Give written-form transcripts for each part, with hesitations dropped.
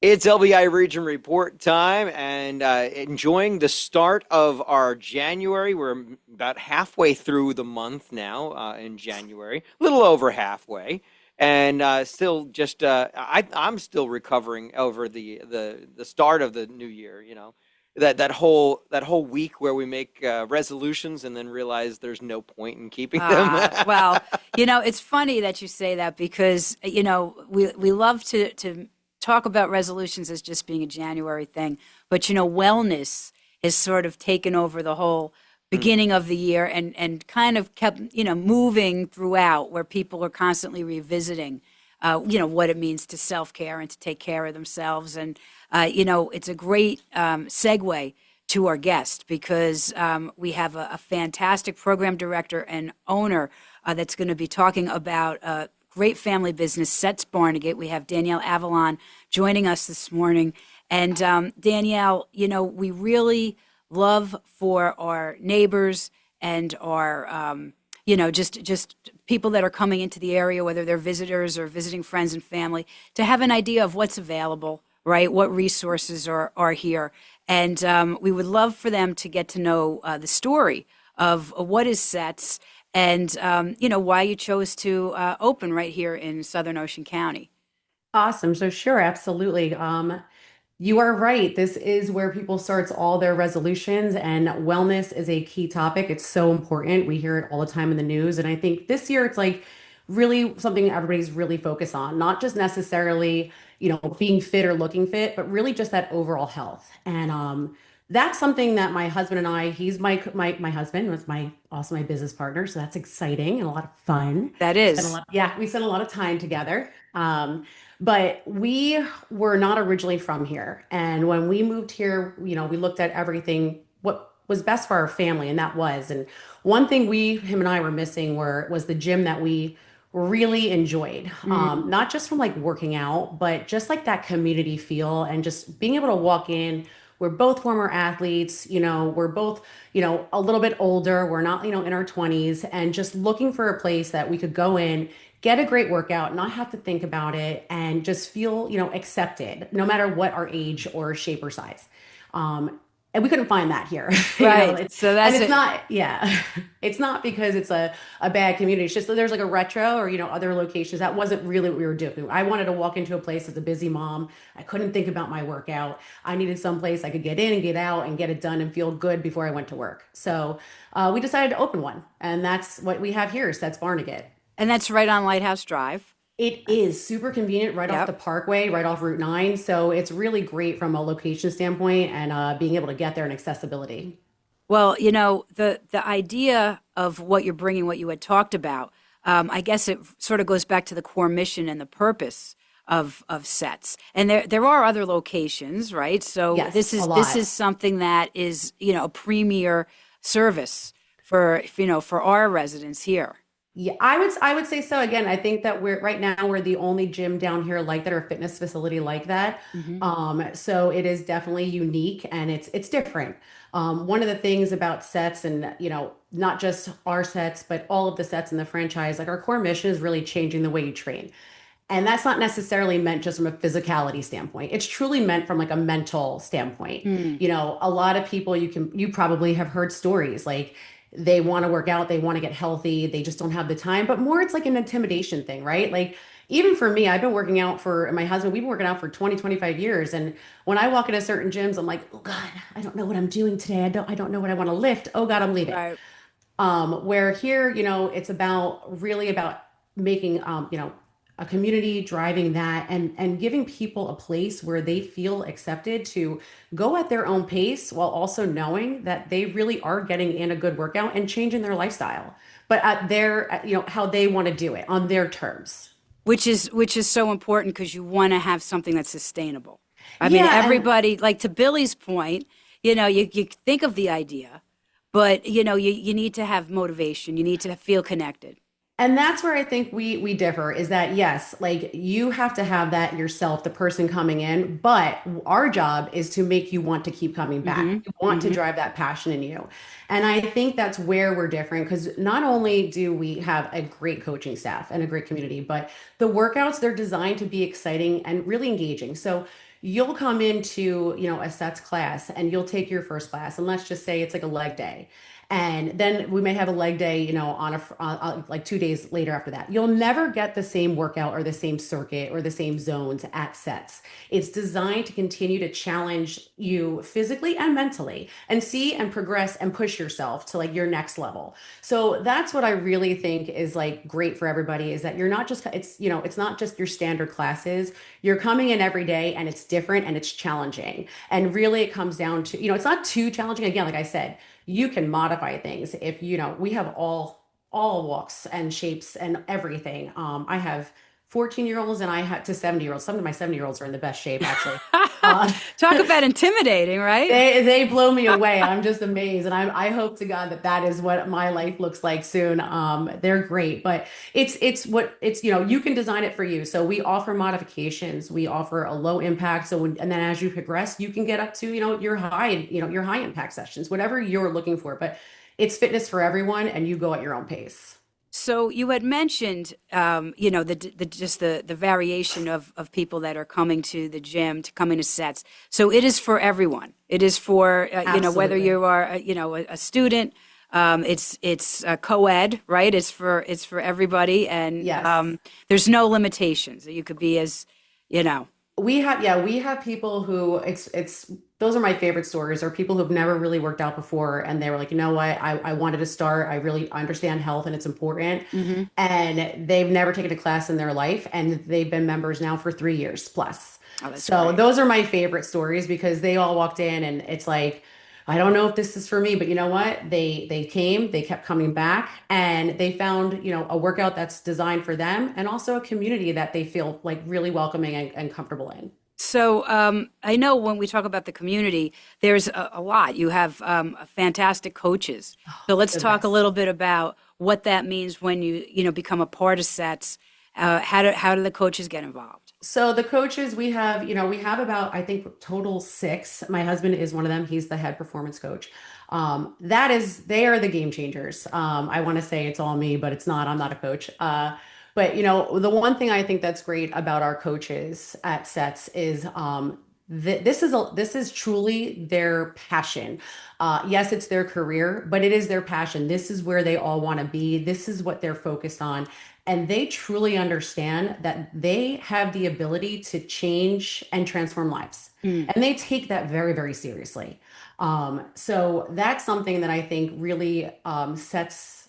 It's LBI Region Report time and enjoying the start of our January. We're about halfway through the month now in January, a little over halfway. And still just, I'm still recovering over the start of the new year, that whole week where we make resolutions and then realize there's no point in keeping them. Well, it's funny that you say that because, we love to talk about resolutions as just being a January thing, but, wellness has sort of taken over the whole beginning of the year and kind of kept, moving throughout where people are constantly revisiting, what it means to self-care and to take care of themselves. And, it's a great segue to our guest because we have a fantastic program director and owner that's going to be talking about great family business, Sets Barnegat. We have Danielle Avalon joining us this morning. And Danielle, we really love for our neighbors and our, just people that are coming into the area, whether they're visitors or visiting friends and family, to have an idea of what's available, right? What resources are here. And we would love for them to get to know the story of what is Sets and, why you chose to open right here in Southern Ocean County. Awesome. So sure, absolutely. You are right. This is where people starts all their resolutions, and wellness is a key topic. It's so important. We hear it all the time in the news. And I think this year it's like really something everybody's really focused on, not just necessarily, being fit or looking fit, but really just that overall health. And that's something that my husband and I, he's my husband, was also my business partner. So that's exciting and a lot of fun. That is. Yeah, we spent a lot of time together. But we were not originally from here. And when we moved here, we looked at everything, what was best for our family, and that was. And one thing him and I were missing was the gym that we really enjoyed. Not just from like working out, but just like that community feel and just being able to walk in. We're both former athletes, we're both, a little bit older. We're not, in our 20s, and just looking for a place that we could go in, get a great workout, not have to think about it, and just feel, accepted, no matter what our age or shape or size. And we couldn't find that here. Right. It's not because it's a bad community. It's just that there's like a retro or, other locations. That wasn't really what we were doing. I wanted to walk into a place as a busy mom. I couldn't think about my workout. I needed some place I could get in and get out and get it done and feel good before I went to work. So we decided to open one. And that's what we have here. Sets Barnegat. And that's right on Lighthouse Drive. It is super convenient right off the Parkway, right off Route 9. So it's really great from a location standpoint and being able to get there and accessibility. Well, the idea of what you're bringing, what you had talked about, I guess it sort of goes back to the core mission and the purpose of Sets. And there are other locations, right? So Yes, this a lot. is something that is, a premier service for our residents here. Yeah, I would say so. Again, I think that we're the only gym down here like that, or fitness facility like that. So it is definitely unique and it's different. One of the things about Sets and, not just our Sets, but all of the Sets in the franchise, like our core mission is really changing the way you train. And that's not necessarily meant just from a physicality standpoint. It's truly meant from like a mental standpoint. A lot of people you probably have heard stories like they want to work out, they want to get healthy, they just don't have the time, but more it's like an intimidation thing, right? Like even for me, I've been working out for my husband, we've been working out for 20-25 years. And when I walk into certain gyms, I'm like, oh God, I don't know what I'm doing today. I don't know what I want to lift. Oh God, I'm leaving. Right. Where here, it's really about making, a community, driving that and giving people a place where they feel accepted to go at their own pace while also knowing that they really are getting in a good workout and changing their lifestyle, but at their, how they want to do it on their terms. Which is so important because you want to have something that's sustainable. I mean, Yeah, everybody, like to Billy's point, you think of the idea, but you need to have motivation. You need to feel connected. And that's where I think we differ is that yes, like you have to have that yourself, the person coming in, but our job is to make you want to keep coming back. You want to drive that passion in you. And I think that's where we're different because not only do we have a great coaching staff and a great community, but the workouts, they're designed to be exciting and really engaging. So you'll come into, a sets class and you'll take your first class, and let's just say it's like a leg day. And then we may have a leg day, like 2 days later after that. You'll never get the same workout or the same circuit or the same zones at sets. It's designed to continue to challenge you physically and mentally and see and progress and push yourself to like your next level. So that's what I really think is like great for everybody, is that you're not just, it's not just your standard classes. You're coming in every day and it's different and it's challenging. And really it comes down to, it's not too challenging. Again, like I said, you can modify things if we have all walks and shapes and everything. I have 14-year-olds and I had to 70-year-olds. Some of my 70-year-olds are in the best shape, actually. Talk about intimidating, right? They blow me away. I'm just amazed, and I hope to God that is what my life looks like soon. They're great, but it's you can design it for you. So we offer modifications. We offer a low impact. And then as you progress, you can get up to your high impact sessions, whatever you're looking for. But it's fitness for everyone, and you go at your own pace. So you had mentioned, the variation of people that are coming to the gym, to coming to sets. So it is for everyone. It is for whether you are a student. It's co-ed, right? It's for everybody, and yes. There's no limitations. You could be We have people who those are my favorite stories, are people who've never really worked out before. And they were like, you know what, I wanted to start. I really understand health and it's important. Mm-hmm. And they've never taken a class in their life. And they've been members now for 3 years plus. Oh, that's So great. those are my favorite stories, because they all walked in and it's like, I don't know if this is for me, but you know what? They came, they kept coming back, and they found, a workout that's designed for them, and also a community that they feel like really welcoming and comfortable in. So I know when we talk about the community, there's a lot. You have fantastic coaches. So let's The talk a best. little bit about what that means when you become a part of sets. How do the coaches get involved? So the coaches we have about, I think, total 6. My husband is one of them. He's the head performance coach. They are the game changers. I want to say it's all me, but it's not. I'm not a coach. But the one thing I think that's great about our coaches at sets is this is truly their passion. Yes, it's their career, but it is their passion. This is where they all want to be. This is what they're focused on. And they truly understand that they have the ability to change and transform lives. Mm. And they take that very, very seriously. So that's something that I think really sets,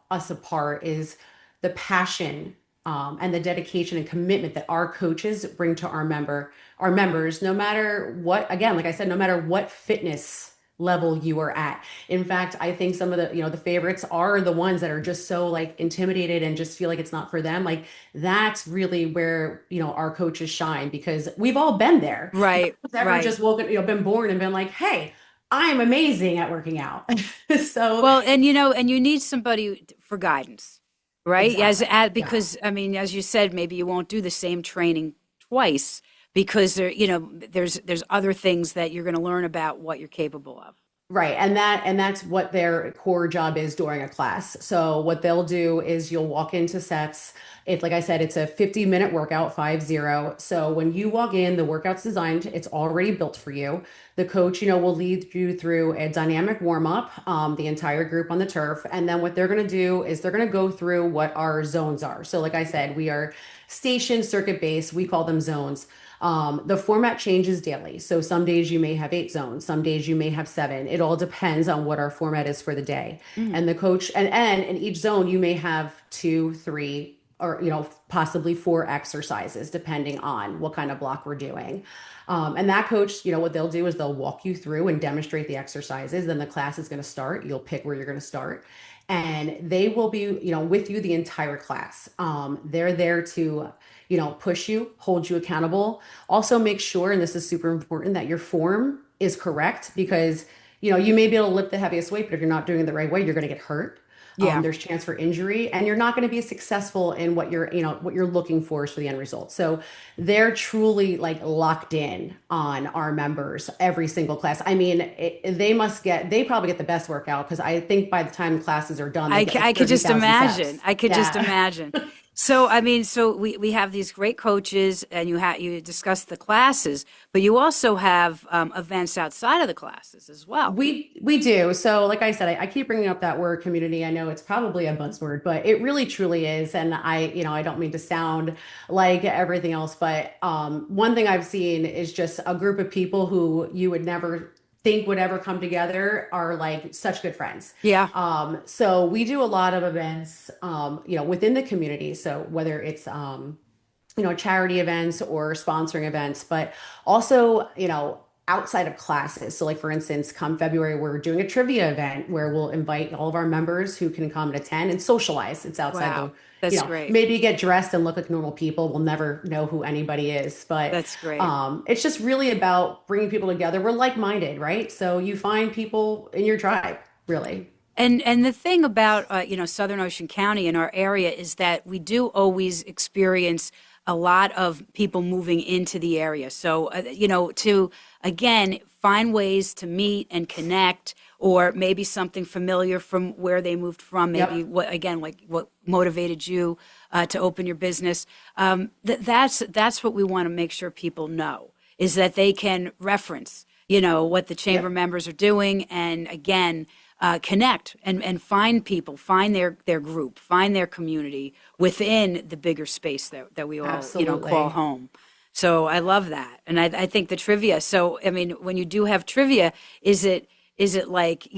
us apart, is the passion and the dedication and commitment that our coaches bring to our members, no matter what, again, like I said, no matter what fitness level you are at. In fact, I think some of the favorites are the ones that are just so like intimidated and just feel like it's not for them. Like that's really where, our coaches shine, because we've all been there. Right, Nobody's ever right. just been born and been like, hey, I'm amazing at working out. So Well, and you need somebody for guidance, right? exactly. As Yeah. because I mean, as you said, maybe you won't do the same training twice because there's other things that you're going to learn about what you're capable of. Right. And that's what their core job is during a class. So what they'll do is you'll walk into sets. It's like I said, it's a 50-minute workout, 50. So when you walk in, the workout's designed, it's already built for you. The coach, will lead you through a dynamic warm up, the entire group on the turf. And then what they're going to do is they're going to go through what our zones are. So like I said, we are station circuit based. We call them zones. The format changes daily. So some days you may have 8 zones, some days you may have 7. It all depends on what our format is for the day. Mm. And the coach, and in each zone, you may have 2, 3, or, possibly 4 exercises, depending on what kind of block we're doing. And that coach, what they'll do is they'll walk you through and demonstrate the exercises. Then the class is going to start. You'll pick where you're going to start. And they will be, with you the entire class. They're there to, push you, hold you accountable. Also make sure, and this is super important, that your form is correct, because, you may be able to lift the heaviest weight, but if you're not doing it the right way, you're going to get hurt. Yeah. There's chance for injury, and you're not going to be successful in what you're looking for the end result. So they're truly like locked in on our members every single class. I mean, they probably get the best workout, because I think by the time classes are done, they get like I could just 30,000 imagine. steps. I could just Yeah. imagine. So, I mean, so we have these great coaches, and you discuss the classes, but you also have events outside of the classes as well. We do. So, like I said, I keep bringing up that word community. I know it's probably a buzzword, but it really truly is. And I don't mean to sound like everything else, but one thing I've seen is just a group of people who you would never think would ever come together are like such good friends. Yeah. So we do a lot of events, within the community. So whether it's charity events or sponsoring events, but also, outside of classes. So like for instance, come February, we're doing a trivia event where we'll invite all of our members who can come and attend and socialize. It's outside Wow. That's great. maybe get dressed and look like normal people. We'll never know who anybody is, but That's great. it's just really about bringing people together. We're like-minded, right? So you find people in your tribe, really. And the thing about Southern Ocean County in our area is that we do always experience a lot of people moving into the area. So to again find ways to meet and connect, or maybe something familiar from where they moved from. Maybe Yep. what motivated you to open your business. That's what we want to make sure people know, is that they can reference what the chamber Yep. members are doing, and again connect and find people, find their group, find their community within the bigger space that we all Absolutely. call home. So I love that, and I think the trivia. So I mean, when you do have trivia, is it like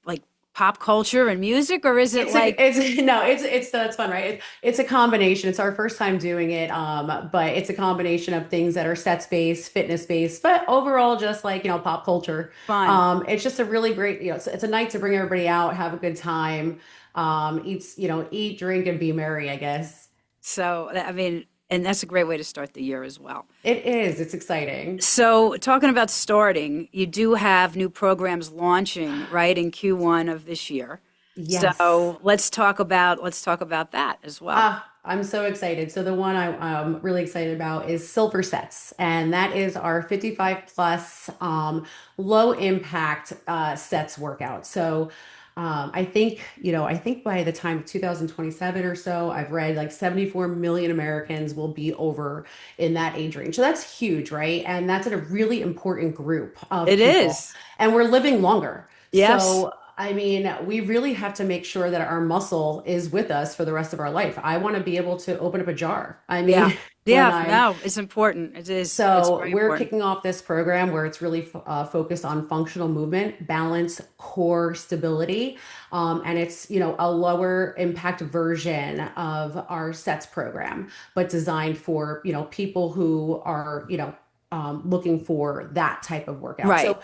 like pop culture and music, or is it That's fun, right? It's a combination. It's our first time doing it, but it's a combination of things that are sets based, fitness based, but overall just like pop culture. fun? It's just a really great, it's a night to bring everybody out, have a good time, eat, drink, and be merry, I guess. So I mean, and that's a great way to start the year as well. It is. It's exciting. So, talking about starting, you do have new programs launching, right, in Q1 of this year. Yes. So, let's talk about that as well. I'm so excited. So the one I'm really excited about is Silver Sets, and that is our 55 plus low impact sets workout. So I think by the time of 2027 or so, I've read like 74 million Americans will be over in that age range. So that's huge, right? And that's a really important group of It people. is. And we're living longer. Yes. So, I mean, we really have to make sure that our muscle is with us for the rest of our life. I want to be able to open up a jar. I Yeah. mean, when Yeah. I'm No, it's important. It is. It's so very we're important. kicking off this program where it's really focused on functional movement, balance, core stability, and it's a lower impact version of our sets program, but designed for people who are looking for that type of workout. Right. So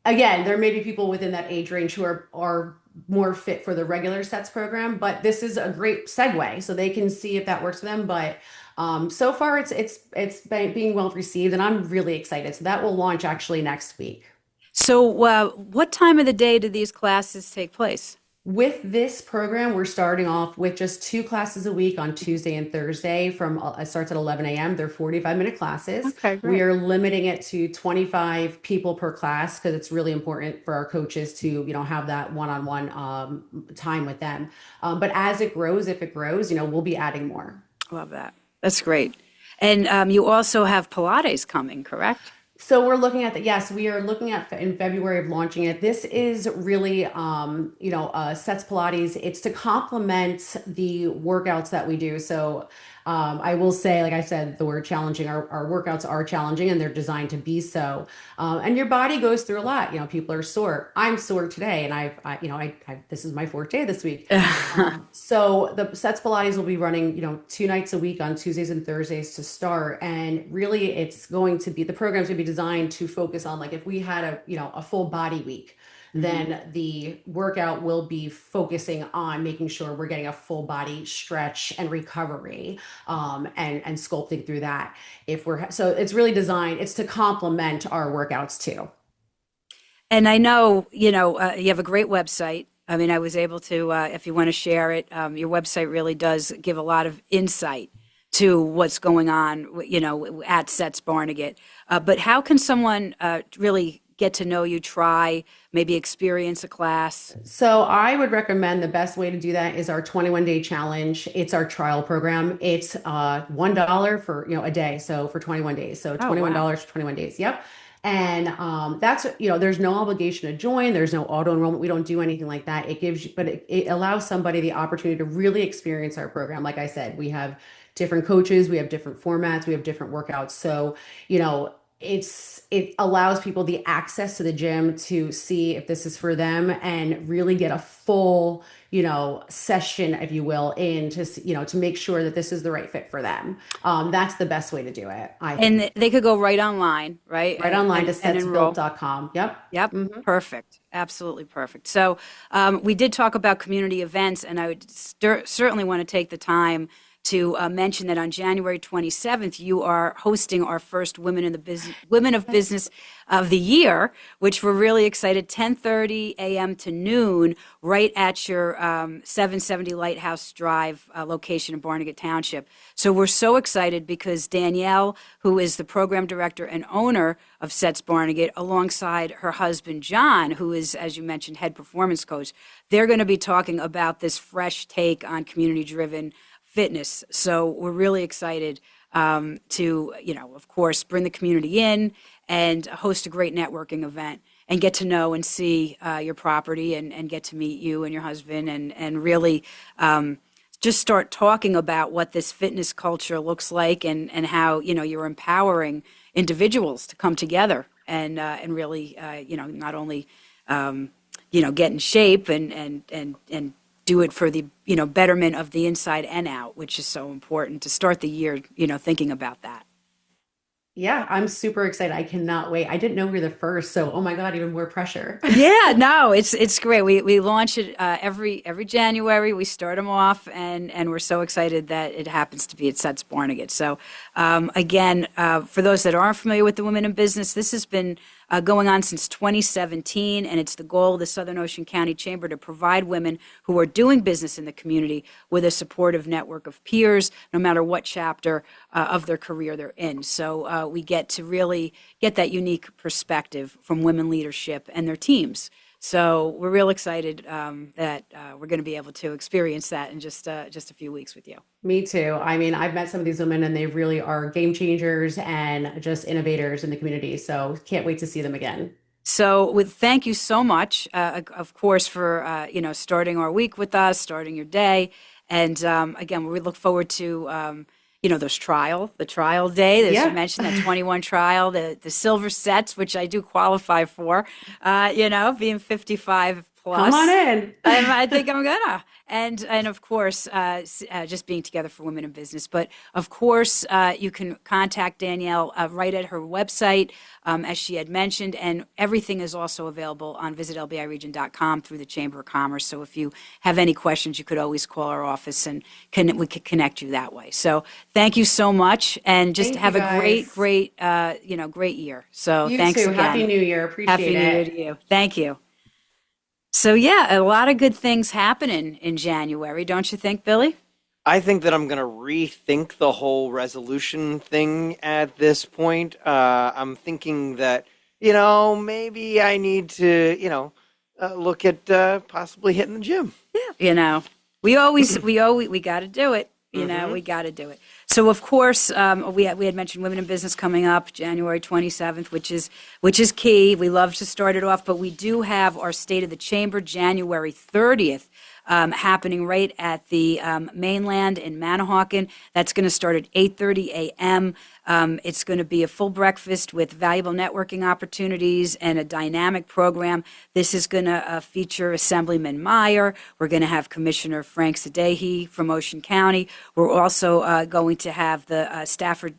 again, there may be people within that age range who are more fit for the regular sets program, but this is a great segue so they can see if that works for them. But so far it's being well received, and I'm really excited. So that will launch actually next week. So, what time of the day do these classes take place? With this program, we're starting off with just two classes a week on Tuesday and Thursday from it starts at 11 a.m. They're 45-minute classes. Okay, We great. are limiting it to 25 people per class because it's really important for our coaches to, have that one-on-one time with them. But as it grows, if it grows, we'll be adding more. Love that. That's great. And you also have Pilates coming, correct? So we're looking at yes, we are looking at in February of launching it. This is really, Sets Pilates. It's to complement the workouts that we do. So I will say, like I said, the word challenging, our workouts are challenging and they're designed to be so. And your body goes through a lot. People are sore. I'm sore today, and this is my fourth day this week. So the Sets Pilates will be running, 2 nights a week on Tuesdays and Thursdays to start. And really the program's going to be designed to focus on, like, if we had a full body week, then the workout will be focusing on making sure we're getting a full body stretch and recovery, and sculpting through that. So it's really designed, it's to complement our workouts too. And I know, you have a great website. I mean, I was able to, if you want to share it, your website really does give a lot of insight to what's going on, at Sets Barnegat. But how can someone really get to know you, try, maybe experience a class? So I would recommend the best way to do that is our 21-day challenge. It's our trial program. It's $1 for a day, so for 21 days. So Oh, wow. $21 for 21 days. Yep. And that's there's no obligation to join. There's no auto enrollment. We don't do anything like that. It gives you, but it allows somebody the opportunity to really experience our program. Like I said, we have different coaches, we have different formats, we have different workouts. So it allows people the access to the gym to see if this is for them and really get a full session, if you will, in to make sure that this is the right fit for them. That's the best way to do it, I think. And they could go right online, right? Right online to and enroll. setsbuilt.com. Yep. Yep. Perfect. Absolutely perfect. So we did talk about community events, and I would certainly want to take the time to mention that on January 27th, you are hosting our first Women of Business of the Year, which we're really excited, 10:30 a.m. to noon, right at your 770 Lighthouse Drive location in Barnegat Township. So we're so excited because Danielle, who is the program director and owner of Sets Barnegat, alongside her husband, John, who is, as you mentioned, head performance coach, they're going to be talking about this fresh take on community-driven fitness. So we're really excited to, of course, bring the community in and host a great networking event and get to know and see your property and get to meet you and your husband and really just start talking about what this fitness culture looks like and how, you're empowering individuals to come together and really, not only, get in shape and do it for the betterment of the inside and out, which is so important to start the year thinking about that. Yeah, I'm super excited. I cannot wait. I didn't know we were the first, so oh my God, even more pressure. Yeah, no, it's great. We launch it every January. We start them off, and we're so excited that it happens to be at Sets Barnegat. So again, for those that aren't familiar with the Women in Business, this has been going on since 2017, and it's the goal of the Southern Ocean County Chamber to provide women who are doing business in the community with a supportive network of peers, no matter what chapter of their career they're in. So we get to really get that unique perspective from women leadership and their teams. So we're real excited that we're going to be able to experience that in just a few weeks with you. Me too. I mean, I've met some of these women and they really are game changers and just innovators in the community. So can't wait to see them again. So thank you so much, of course, for, starting our week with us, starting your day. And again, we look forward to, the trial day, as you mentioned, that 21 trial, the silver sets, which I do qualify for, being 55 plus. Come on in. I think I'm gonna. And of course, just being together for Women in Business. But of course, you can contact Danielle right at her website, as she had mentioned, and everything is also available on visitlbiregion.com through the Chamber of Commerce. So if you have any questions, you could always call our office and we could connect you that way. So thank you so much, and just have a great year. So you thanks too. again. Happy New Year. Appreciate Happy New Year to you. Thank you. So yeah, a lot of good things happening in January, don't you think, Billy? I think that I'm going to rethink the whole resolution thing at this point. I'm thinking that, maybe I need to, look at possibly hitting the gym. Yeah. We got to do it. We got to do it. So of course, we had mentioned Women in Business coming up January 27th, which is key. We love to start it off, but we do have our State of the Chamber January 30th. Happening right at the mainland in Manahawkin. That's going to start at 8:30 a.m. It's going to be a full breakfast with valuable networking opportunities and a dynamic program. This is going to feature Assemblyman Meyer. We're going to have Commissioner Frank Sadehi from Ocean County. We're also going to have the Stafford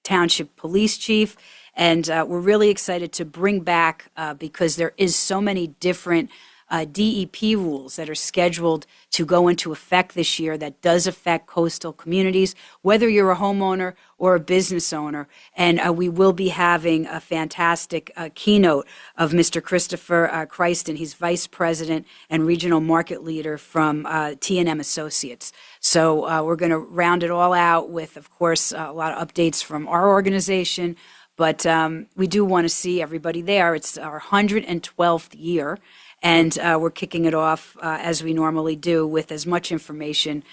Township Police Chief. And we're really excited to bring back, because there is so many different DEP rules that are scheduled to go into effect this year that does affect coastal communities, whether you're a homeowner or a business owner. And we will be having a fantastic keynote of Mr. Christopher Christen. He's Vice President and Regional Market Leader from T&M Associates. So we're going to round it all out with, of course, a lot of updates from our organization, But we do want to see everybody there. It's our 112th year. And we're kicking it off as we normally do with as much information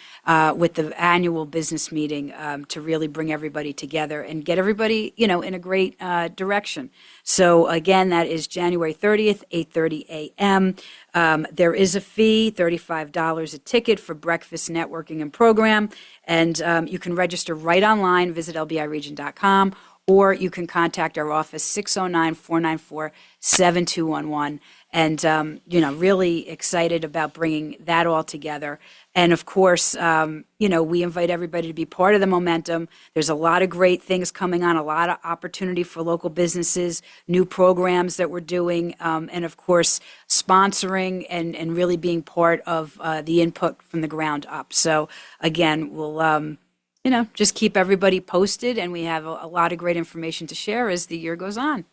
with the annual business meeting to really bring everybody together and get everybody, in a great direction. So again, that is January 30th, 8:30 a.m. There is a fee, $35 a ticket for breakfast, networking, and program. And you can register right online, visit lbiregion.com, or you can contact our office, 609-494-7211. And, really excited about bringing that all together. And of course, we invite everybody to be part of the momentum. There's a lot of great things coming on, a lot of opportunity for local businesses, new programs that we're doing, and of course, sponsoring and really being part of the input from the ground up. So again, we'll, just keep everybody posted, and we have a lot of great information to share as the year goes on.